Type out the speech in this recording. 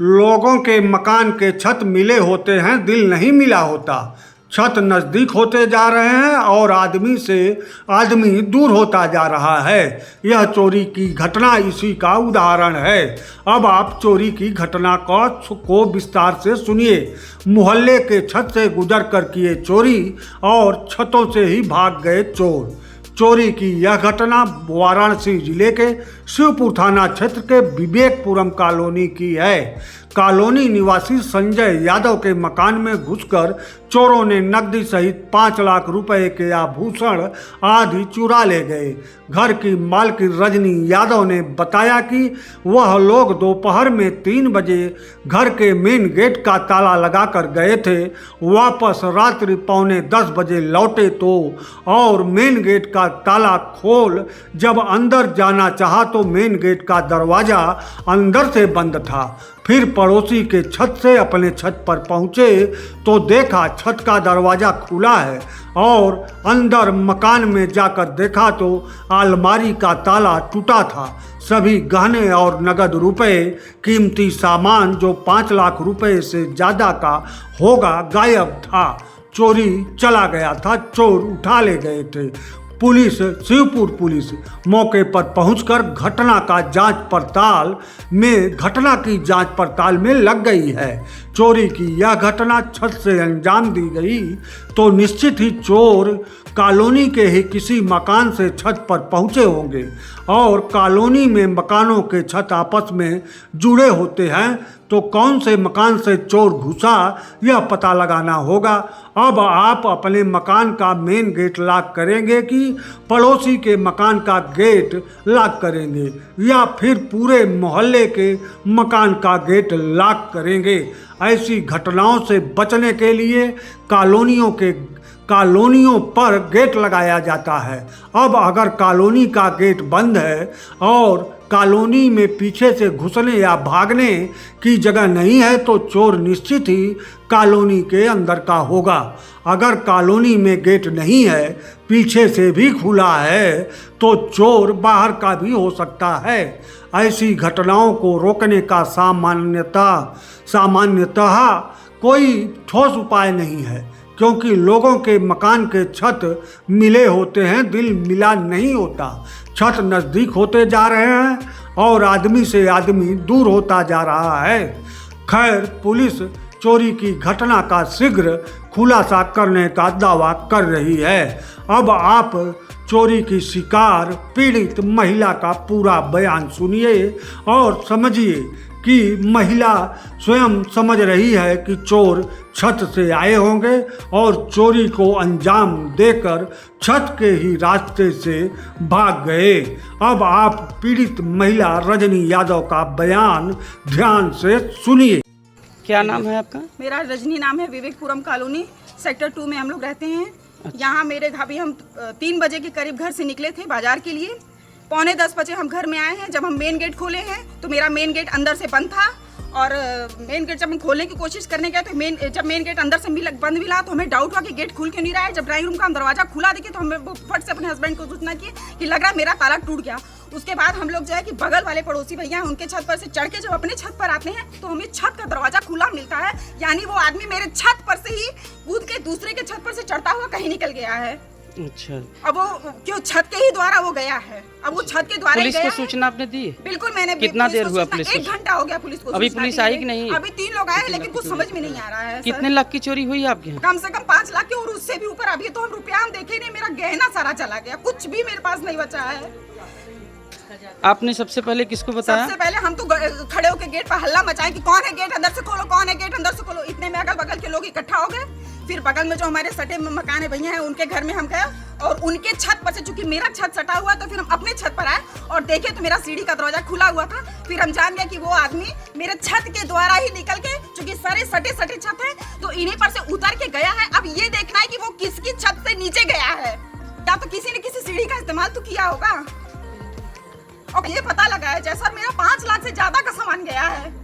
लोगों के मकान के छत मिले होते हैं, दिल नहीं मिला होता। छत नज़दीक होते जा रहे हैं और आदमी से आदमी दूर होता जा रहा है। यह चोरी की घटना इसी का उदाहरण है। अब आप चोरी की घटना को विस्तार से सुनिए। मोहल्ले के छत से गुजर कर किए चोरी और छतों से ही भाग गए चोर। चोरी की यह घटना वाराणसी जिले के शिवपुर थाना क्षेत्र के विवेकपुरम कॉलोनी की है। कॉलोनी निवासी संजय यादव के मकान में घुसकर चोरों ने नकदी सहित 5 लाख रुपए के आभूषण आदि चुरा ले गए। घर की मालकिन रजनी यादव ने बताया कि वह लोग दोपहर में 3 बजे घर के मेन गेट का ताला लगाकर गए थे। वापस रात्रि 9:45 बजे लौटे तो और मेन गेट का ताला खोल जब अंदर जाना चाहा तो मेन गेट का दरवाज़ा अंदर से बंद था। फिर पड़ोसी के छत से अपने छत पर पहुँचे तो देखा छत का दरवाज़ा खुला है और अंदर मकान में जाकर देखा तो अलमारी का ताला टूटा था। सभी गहने और नगद रुपए, कीमती सामान जो 5 लाख रुपए से ज़्यादा का होगा गायब था। चोरी चला गया था, चोर उठा ले गए थे। शिवपुर पुलिस मौके पर पहुंचकर घटना की जांच पड़ताल में लग गई है। चोरी की यह घटना छत से अंजाम दी गई तो निश्चित ही चोर कॉलोनी के ही किसी मकान से छत पर पहुंचे होंगे और कॉलोनी में मकानों के छत आपस में जुड़े होते हैं तो कौन से मकान से चोर घुसा यह पता लगाना होगा। अब आप अपने मकान का मेन गेट लॉक करेंगे कि पड़ोसी के मकान का गेट लॉक करेंगे या फिर पूरे मोहल्ले के मकान का गेट लॉक करेंगे। ऐसी घटनाओं से बचने के लिए कॉलोनियों पर गेट लगाया जाता है। अब अगर कॉलोनी का गेट बंद है और कॉलोनी में पीछे से घुसने या भागने की जगह नहीं है तो चोर निश्चित ही कॉलोनी के अंदर का होगा। अगर कॉलोनी में गेट नहीं है, पीछे से भी खुला है तो चोर बाहर का भी हो सकता है। ऐसी घटनाओं को रोकने का सामान्यतः कोई ठोस उपाय नहीं है, क्योंकि लोगों के मकान के छत मिले होते हैं, दिल मिला नहीं होता। छत नज़दीक होते जा रहे हैं और आदमी से आदमी दूर होता जा रहा है। खैर, पुलिस चोरी की घटना का शीघ्र खुलासा करने का दावा कर रही है। अब आप चोरी की शिकार पीड़ित महिला का पूरा बयान सुनिए और समझिए कि महिला स्वयं समझ रही है कि चोर छत से आए होंगे और चोरी को अंजाम देकर छत के ही रास्ते से भाग गए। अब आप पीड़ित महिला रजनी यादव का बयान ध्यान से सुनिए। क्या नाम है आपका? मेरा रजनी नाम है। विवेकपुरम कॉलोनी सेक्टर 2 में हम लोग रहते हैं। अच्छा। यहाँ मेरे भाभी हम 3 बजे के करीब घर से निकले थे बाजार के लिए। 9:45 बजे हम घर में आए हैं। जब हम मेन गेट खोले हैं तो मेरा मेन गेट अंदर से बंद था और मेन गेट जब हम खोलने की कोशिश करने गए तो जब मेन गेट अंदर से बंद मिला तो हमें डाउट हुआ कि गेट खुल क्यों नहीं रहा है। जब ड्राइंग रूम का हम दरवाजा खुला देखे तो हमें फट से अपने हस्बैंड को सूचना की कि लग रहा है मेरा ताला टूट गया। उसके बाद हम लोग जो है कि बगल वाले पड़ोसी भैया हैं उनके छत पर से चढ़ के जब अपने छत पर आते हैं तो हमें छत का दरवाजा खुला मिलता है। यानी वो आदमी मेरे छत पर से ही कूद के दूसरे के छत पर से चढ़ता हुआ कहीं निकल गया है। अच्छा। अब वो क्यों छत के ही द्वारा वो गया है। अब वो छत के द्वारा पुलिस को सूचना आपने दी? बिल्कुल मैंने। कितना देर हुआ पुलिस को? 1 घंटा हो गया पुलिस को। अभी पुलिस आई कि नहीं? अभी 3 लोग आए लेकिन कुछ समझ में नहीं आ रहा है। कितने लाख की चोरी हुई आपके यहाँ? कम से कम 5 लाख की और उससे भी ऊपर। अभी तो हम रुपया हम देखे नहीं, मेरा गहना सारा चला गया, कुछ भी मेरे पास नहीं बचा है। आपने सबसे पहले किसको बताया? सबसे पहले हम तो खड़े होकर गेट पर हल्ला मचाए कि कौन है गेट अंदर से खोलो, कौन है गेट अंदर से खोलो। इतने में अगल बगल के लोग इकट्ठा हो गए। फिर बगल में जो हमारे सटे मकान है भैया हैं उनके घर में हम गए और उनके छत पर से, चूंकि मेरा छत सटा हुआ तो फिर हम अपने छत पर आए और देखे तो मेरा सीढ़ी का दरवाजा खुला हुआ था। फिर हम जान गए कि वो आदमी मेरे छत के द्वारा ही निकल के, चूंकि सारे सटे छत है तो इन्हीं पर से उतर के गया है। अब ये देखना है कि वो किसकी छत से नीचे गया है या तो किसी ने किसी सीढ़ी का इस्तेमाल तो किया होगा। और ये पता लगा है जैसा मेरा 5 लाख से ज्यादा का सामान गया है।